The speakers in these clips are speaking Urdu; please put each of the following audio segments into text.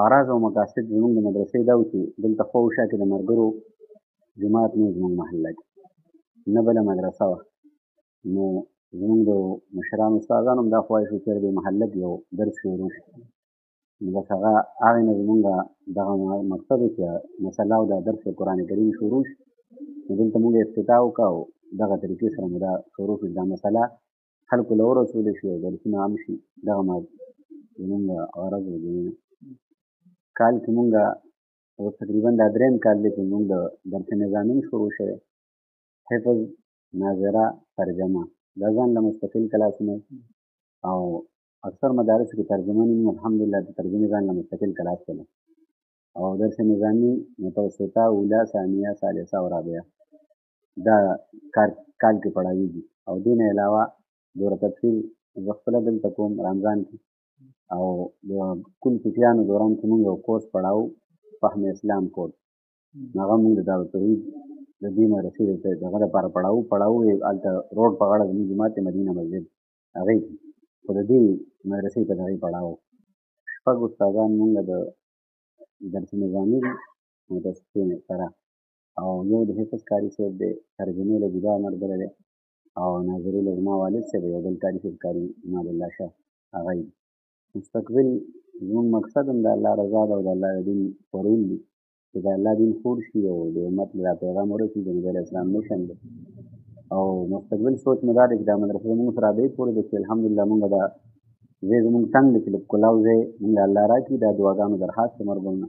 أغراض او مقاصد زموږ د مدرسې دا و چې دلته خواوشا کې د ملګرو جومات نه و زموږ محله کې نه بله مدرسه وه نو زموږ د مشرانو استادانو هم دا خواهش و چې د دې محله کې یو درس شروع شي نو بس هغې نه زموږ دغه مقصد و چې مسله او دا درس قرآن کریم شروع شي نو دلته موږ افتتاح وکړه او دغه طریقې سره مو دا شروع شو دا مسله خلکو له ورسولی شي او درسونه عام شي دغه زموږ غرض و کال کې مونږ اوس تقریبا دا درېیم کال دی چې مونږ د درس نظامي شروع شوی حفظ ناظره ترجمه دا ځان له مستقل کلاسونه او اکثر مدارس کې ترجمه نه الحمدلله د ترجمې ځان له مستقل کلاس کوي او درس نظامي متوسطه اوله ثانیه ثالثه او رابعه دا کال کې پڑھاویږي او دین علاوه دوره تفسیر زه خپله دلته کوم رمضان کې او د کل فقیانو دوران کې مونږ یو کورس پڑھاو فهم اسلام کورس هغه مونږ د دارالتوحید د دې مدرسې دغه لپاره پڑھاو هلته روډ په غاړه زموږ جومات مدینه مسجد هغې کې خو د دې مدرسې په دغې پڑھاو شپږ استادان مونږ د درس نظامي دي متوسطې سره او یو د حفظ کاري صاحب دی ترجمې له جدا ملګری دی او ناظري له زما والد صاحب یو بل کاري صاحب کاري عمادالله شاه هغه مستقبل زموږ مقصد هم د الله رضا ده او د الله د دین خورول دي چې د الله دین خور شي او د امت له پیغام ورسي د نبي علیه السلام مشن دی او مستقبل سوچ مې دا دی چې دا مدرسه زموږ سره دې پورې ده چې الحمدلله مونږ دا ځای زموږ تنګ دی چې لږ کلاو ځای مونږ الله راکړي دا دعاګانو درخواست مرګم نه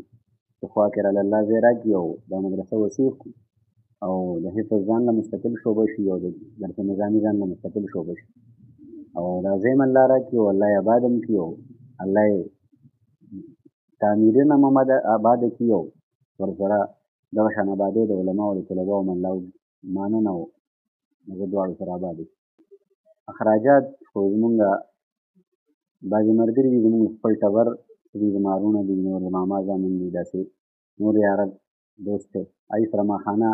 چې خوا کې راله الله ځای راکړي او دا مدرسه وسیع کړو او د حفظ ځان له مستقل شعبه شي او د درس نظامي ځان له مستقل شعبه شي او دا ځای م الله راکړي او الله یې آباد هم کړي او الله یې تعمیرونه هم آباده کړي او ورسره دغه شان آبادۍ د علماو او د طلباو ملاو ماننه او هغه دواړو سره آباده کړي اخراجات خو زمونږ بعضې ملګري دي زمونږ خپل ټبر دي زما وروڼه دي نور د ماما زامن دي داسې نور یاره دوست دی هغې سره ماښانه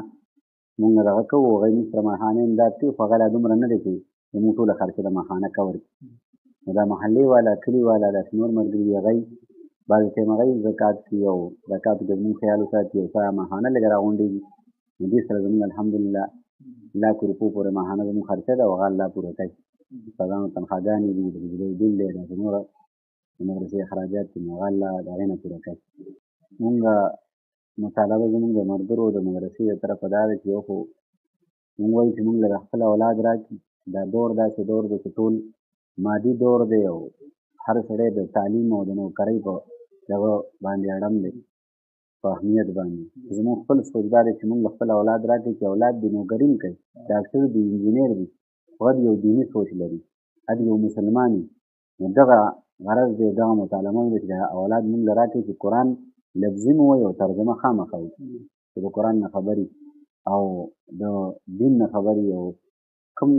مونږ دغه کوو هغوی موږ سره ماښانه امداد کوي خو هغه لا دومره نه دی چې زموږ ټوله خرچه د ماښانه کور کړي نو دا محلې والا کلي والا داسې نور ملګري دي هغوی بعضې ټایم هغوی زکات کوي او زکاتو کې زموږ خیال وساتي او سره ماښانه لږه راغونډېږي نو دې سره زموږ الحمدلله لاکو روپو پورې ماښانه زموږ خرچه ده او هغه الله پوره کوي استادانو تنخواګانې دي د بجلۍ بل دی داسې نوره د مدرسې اخراجات دي نو هغه الله د هغې نه پوره کوي مونږ مطالبه زموږ د ملګرو د مدرسې د طرفه دا ده چې یو خو مونږ وایو چې مونږ له خپل اولاد راکړي دا دور داسې دور دی چې ټول مادي دور دی او هر سړی د تعلیم او د نوکرۍ په دغه باندې اړم دی په اهمیت باندې زموږ خپل سوچ دا دی چې مونږ له خپل اولاد راکړي چې اولاد دې نوکري هم کوي ډاکټر دي انجینر دي خو هغه یو دیني سوچ لري هغه یو مسلمان وي نو دغه غرض دی دغه مطالبه ده چې اولاد مونږ له راکړي چې قرآن لفظي مو وایي او ترجمه خامخا وکړي چې د قرآن نه خبرې او د دین نه خبرې او کوم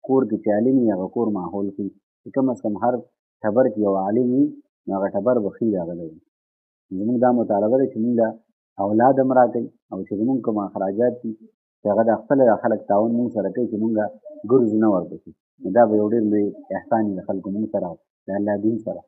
کور کې چې عالم وي هغه کور ماحول کوي چې کم از کم هر ټبر کې یو عالم وي نو هغه ټبر به ښه وي هغه له زموږ دا مطالبه ده چې مونږ له اولاد هم راکوي او چې زمونږ کوم اخراجات دي چې هغه د خپله خلک تعاون مونږ سره کوي چې مونږ ګرځو نه ورپسې نو دا به یو ډېر لوی احسان وي د خلکو مونږ سره او د الله دین سره